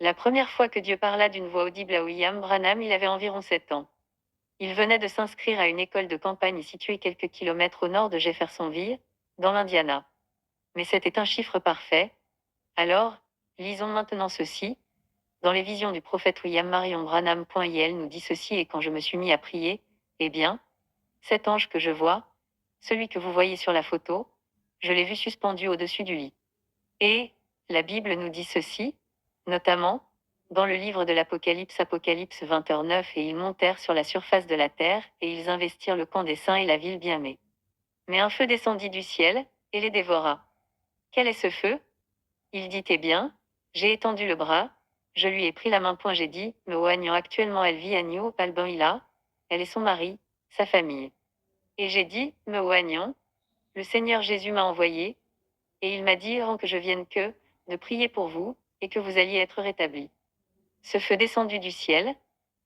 La première fois que Dieu parla d'une voix audible à William Branham, il avait environ 7 ans. Il venait de s'inscrire à une école de campagne située quelques kilomètres au nord de Jeffersonville, dans l'Indiana. Mais c'était un chiffre parfait. Alors, lisons maintenant ceci. Dans les visions du prophète William Marion Branham. Il nous dit ceci: et quand je me suis mis à prier, eh bien, cet ange que je vois, celui que vous voyez sur la photo, je l'ai vu suspendu au-dessus du lit. Et la Bible nous dit ceci, notamment, dans le livre de l'Apocalypse, Apocalypse 20h9, et ils montèrent sur la surface de la terre, et ils investirent le camp des saints et la ville bien-aimée. Mais un feu descendit du ciel, et les dévora. Quel est ce feu? Il dit: eh bien, j'ai étendu le bras, je lui ai pris la main. J'ai dit: me oignant actuellement elle vit à New Albany, elle et son mari, sa famille. Et j'ai dit: me oignant, le Seigneur Jésus m'a envoyé, et il m'a dit avant que je vienne de prier pour vous, et que vous alliez être rétablis. Ce feu descendu du ciel,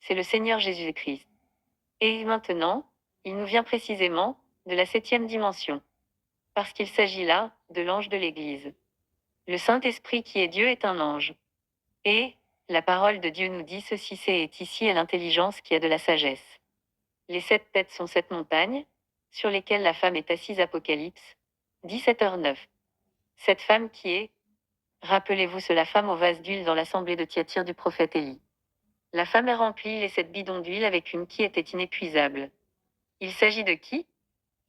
c'est le Seigneur Jésus-Christ. Et maintenant, il nous vient précisément de la 7e dimension. Parce qu'il s'agit là de l'ange de l'Église. Le Saint-Esprit qui est Dieu est un ange. Et la parole de Dieu nous dit ceci: c'est ici est l'intelligence qui a de la sagesse. Les 7 têtes sont 7 montagnes, sur lesquelles la femme est assise. Apocalypse 17h9. Cette femme qui est, rappelez-vous, la femme au vase d'huile dans l'assemblée de Thyatire du prophète Élie. La femme est remplie les 7 bidons d'huile avec une qui était inépuisable. Il s'agit de qui?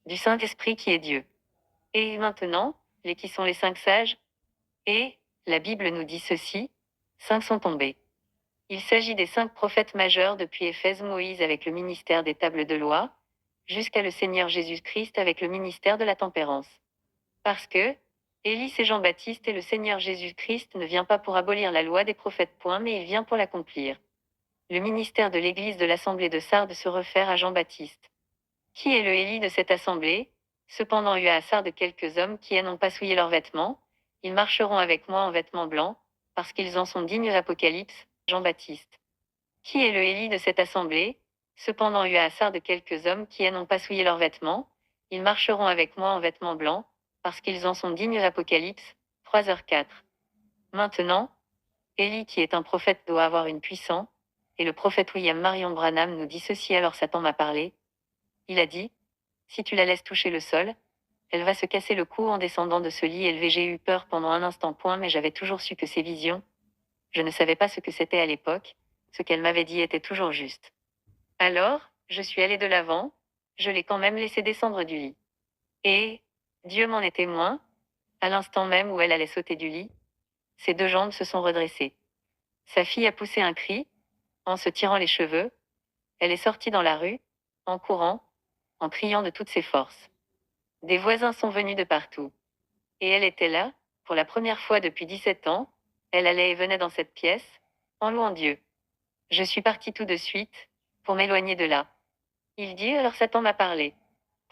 Du Saint-Esprit qui est Dieu. Et maintenant, les qui sont les 5 sages? Et la Bible nous dit ceci: 5 sont tombés. Il s'agit des 5 prophètes majeurs depuis Éphèse, Moïse avec le ministère des tables de loi, jusqu'à le Seigneur Jésus-Christ avec le ministère de la tempérance. Parce que Élie et Jean-Baptiste, et le Seigneur Jésus-Christ ne vient pas pour abolir la loi des prophètes, mais il vient pour l'accomplir. Le ministère de l'Église de l'Assemblée de Sardes se réfère à Jean-Baptiste. Qui est le Élie de cette assemblée? Cependant eu à Sardes quelques hommes qui n'ont pas souillé leurs vêtements, ils marcheront avec moi en vêtements blancs, parce qu'ils en sont dignes. Apocalypse, Jean-Baptiste. Qui est le Élie de cette assemblée? Cependant eu à Sardes quelques hommes qui n'ont pas souillé leurs vêtements, ils marcheront avec moi en vêtements blancs, parce qu'ils en sont dignes. Apocalypse 3h04. Maintenant, Élie qui est un prophète doit avoir une puissance, et le prophète William Marion Branham nous dit ceci: alors Satan m'a parlé. Il a dit: si tu la laisses toucher le sol, elle va se casser le cou en descendant de ce lit élevé. J'ai eu peur pendant un instant, mais j'avais toujours su que ces visions, je ne savais pas ce que c'était à l'époque, ce qu'elle m'avait dit était toujours juste. Alors, je suis allée de l'avant, je l'ai quand même laissé descendre du lit. Et Dieu m'en est témoin, à l'instant même où elle allait sauter du lit, ses 2 jambes se sont redressées. Sa fille a poussé un cri, en se tirant les cheveux, elle est sortie dans la rue, en courant, en criant de toutes ses forces. Des voisins sont venus de partout. Et elle était là, pour la première fois depuis 17 ans, elle allait et venait dans cette pièce, en louant Dieu. Je suis partie tout de suite, pour m'éloigner de là. Il dit: alors Satan m'a parlé.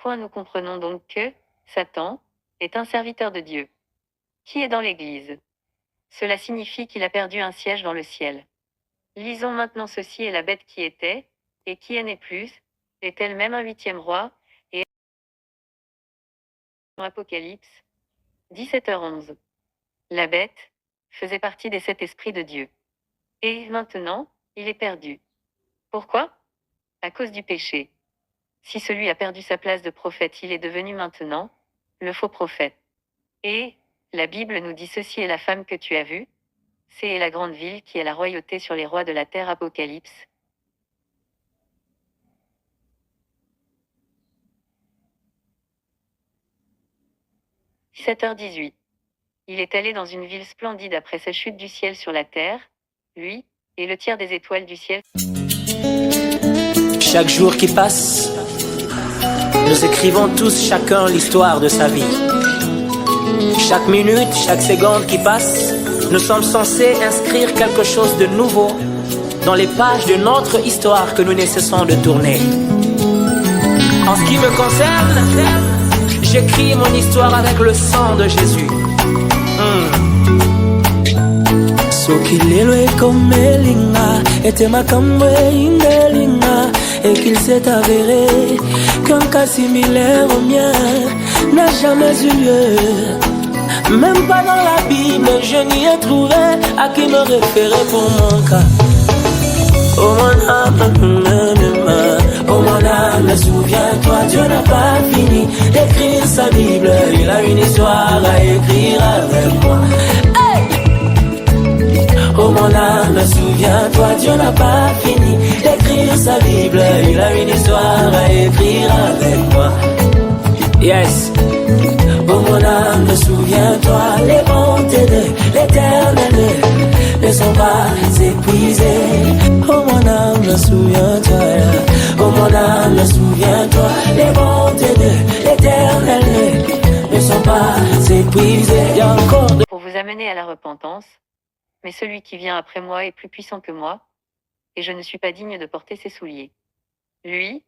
Nous comprenons donc que Satan est un serviteur de Dieu. Qui est dans l'Église? Cela signifie qu'il a perdu un siège dans le ciel. Lisons maintenant ceci: et la bête qui était, et qui n'est plus, est elle-même un 8e roi, et Apocalypse 17h11. La bête faisait partie des 7 esprits de Dieu. Et maintenant, il est perdu. Pourquoi? À cause du péché. Si celui a perdu sa place de prophète, il est devenu maintenant le faux prophète. Et la Bible nous dit ceci: et la femme que tu as vue, c'est la grande ville qui a la royauté sur les rois de la terre. Apocalypse 17h18. Il est allé dans une ville splendide après sa chute du ciel sur la terre, lui, et le tiers des étoiles du ciel. Chaque jour qui passe, nous écrivons tous chacun l'histoire de sa vie. Chaque minute, chaque seconde qui passe, nous sommes censés inscrire quelque chose de nouveau dans les pages de notre histoire que nous ne cessons de tourner. En ce qui me concerne, j'écris mon histoire avec le sang de Jésus. Sokilelo ekomelinga etema kamwe ingelinga et qu'il s'est avéré qu'un cas similaire au mien n'a jamais eu lieu. Même pas dans la Bible, je n'y ai trouvé à qui me référer pour mon cas. Oh mon âme, souviens-toi, Dieu n'a pas fini d'écrire sa Bible. Il a une histoire à écrire avec moi. Oh mon âme, souviens-toi, Dieu n'a pas fini d'écrire sa Bible. Il a une histoire à écrire avec moi. Yes. Oh mon âme, souviens-toi, les bontés de l'Éternel ne sont pas épuisées. Oh mon âme, souviens-toi. Oh mon âme, souviens-toi, les bontés de l'Éternel ne sont pas épuisées. Il y a encore de... Pour vous amener à la repentance, mais celui qui vient après moi est plus puissant que moi, et je ne suis pas digne de porter ses souliers. Lui,